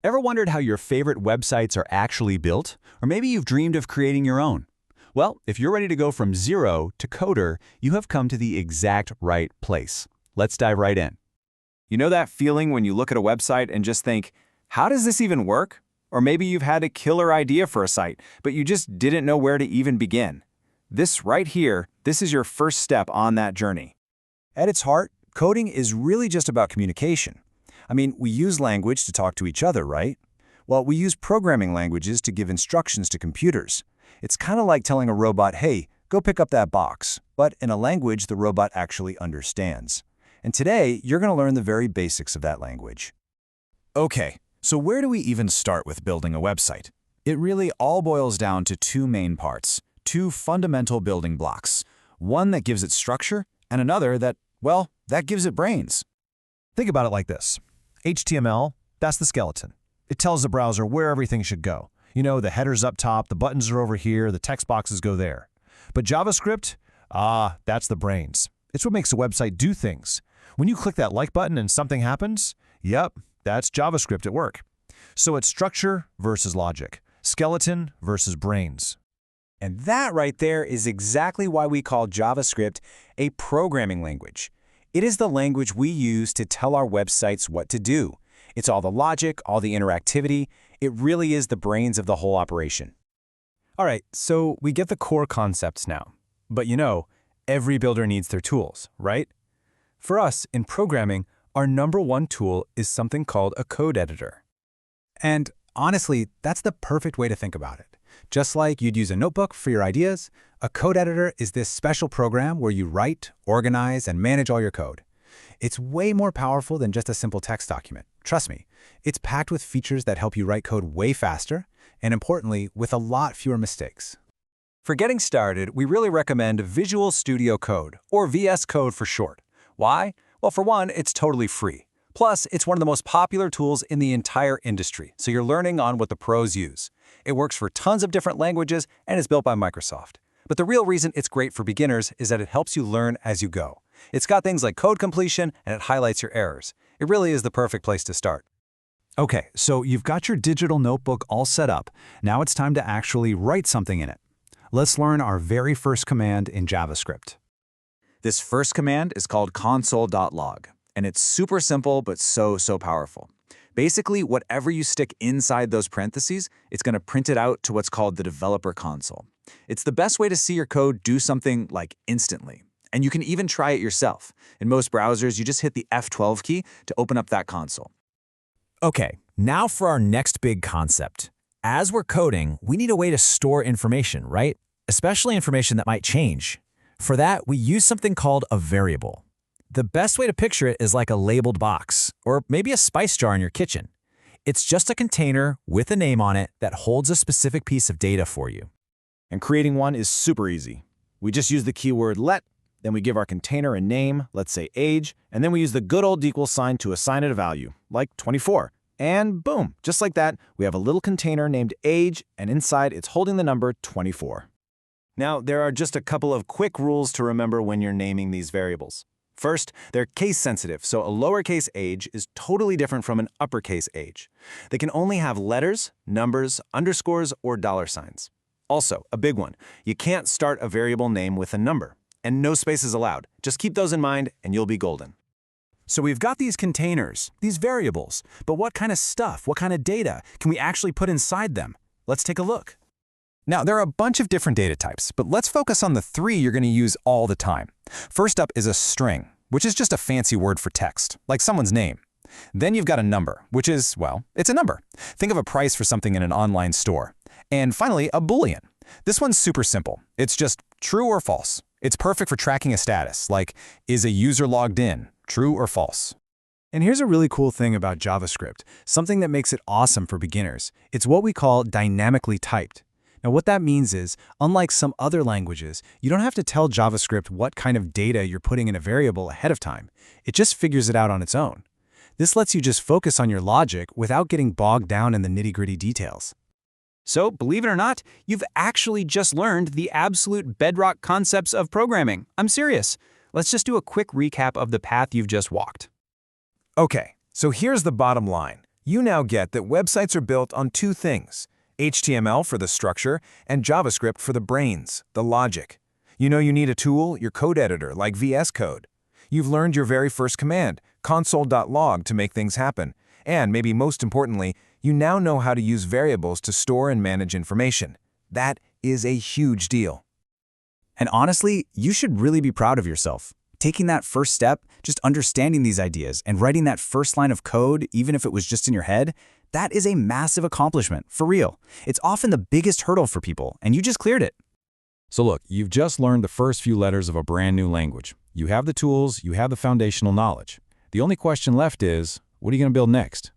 Ever wondered how your favorite websites are actually built? Or maybe you've dreamed of creating your own? Well, if you're ready to go from zero to coder, you have come to the exact right place. Let's dive right in. You know that feeling when you look at a website and just think, how does this even work? Or maybe you've had a killer idea for a site, but you just didn't know where to even begin. This right here, this is your first step on that journey. At its heart, coding is really just about communication. I mean, we use language to talk to each other, right? Well, we use programming languages to give instructions to computers. It's kind of like telling a robot, hey, go pick up that box, but in a language the robot actually understands. And today, you're going to learn the very basics of that language. Okay, so where do we even start with building a website? It really all boils down to two main parts, two fundamental building blocks. One that gives it structure, and another that, well, that gives it brains. Think about it like this. HTML, that's the skeleton. It tells the browser where everything should go. You know, the header's up top, the buttons are over here, the text boxes go there. But JavaScript, that's the brains. It's what makes a website do things. When you click that like button and something happens, yep, that's JavaScript at work. So it's structure versus logic, skeleton versus brains. And that right there is exactly why we call JavaScript a programming language. It is the language we use to tell our websites what to do. It's all the logic, all the interactivity. It really is the brains of the whole operation. All right, so we get the core concepts now. But you know, every builder needs their tools, right? For us, in programming, our number one tool is something called a code editor. And honestly, that's the perfect way to think about it. Just like you'd use a notebook for your ideas, a code editor is this special program where you write, organize, and manage all your code. It's way more powerful than just a simple text document. Trust me, it's packed with features that help you write code way faster, and importantly, with a lot fewer mistakes. For getting started, we really recommend Visual Studio Code, or VS Code for short. Why? Well, for one, it's totally free. Plus, it's one of the most popular tools in the entire industry, so you're learning on what the pros use. It works for tons of different languages and is built by Microsoft. But the real reason it's great for beginners is that it helps you learn as you go. It's got things like code completion, and it highlights your errors. It really is the perfect place to start. Okay, so you've got your digital notebook all set up. Now it's time to actually write something in it. Let's learn our very first command in JavaScript. This first command is called console.log, and it's super simple but so powerful. Basically, whatever you stick inside those parentheses, it's going to print it out to what's called the developer console. It's the best way to see your code do something like instantly. And you can even try it yourself. In most browsers, you just hit the F12 key to open up that console. Okay, now for our next big concept. As we're coding, we need a way to store information, right? Especially information that might change. For that, we use something called a variable. The best way to picture it is like a labeled box, or maybe a spice jar in your kitchen. It's just a container with a name on it that holds a specific piece of data for you. And creating one is super easy. We just use the keyword let, then we give our container a name, let's say age, and then we use the good old equal sign to assign it a value, like 24. And boom, just like that, we have a little container named age, and inside it's holding the number 24. Now, there are just a couple of quick rules to remember when you're naming these variables. First, they're case sensitive, so a lowercase age is totally different from an uppercase age. They can only have letters, numbers, underscores, or dollar signs. Also, a big one, you can't start a variable name with a number, and no spaces allowed. Just keep those in mind and you'll be golden. So we've got these containers, these variables, but what kind of stuff, what kind of data can we actually put inside them? Let's take a look. Now, there are a bunch of different data types, but let's focus on the three you're going to use all the time. First up is a string, which is just a fancy word for text, like someone's name. Then you've got a number, which is, well, it's a number. Think of a price for something in an online store. And finally, a Boolean. This one's super simple. It's just true or false. It's perfect for tracking a status, like, is a user logged in, true or false? And here's a really cool thing about JavaScript, something that makes it awesome for beginners. It's what we call dynamically typed. Now, what that means is, unlike some other languages, you don't have to tell JavaScript what kind of data you're putting in a variable ahead of time. It just figures it out on its own. This lets you just focus on your logic without getting bogged down in the nitty-gritty details. So, believe it or not, you've actually just learned the absolute bedrock concepts of programming. I'm serious. Let's just do a quick recap of the path you've just walked. Okay, so here's the bottom line. You now get that websites are built on two things: HTML for the structure and JavaScript for the brains, the logic. You know you need a tool, your code editor, like VS Code. You've learned your very first command, console.log, to make things happen. And maybe most importantly, you now know how to use variables to store and manage information. That is a huge deal. And honestly, you should really be proud of yourself. Taking that first step, just understanding these ideas and writing that first line of code, even if it was just in your head, that is a massive accomplishment, for real. It's often the biggest hurdle for people, and you just cleared it. So look, you've just learned the first few letters of a brand new language. You have the tools, you have the foundational knowledge. The only question left is, what are you going to build next?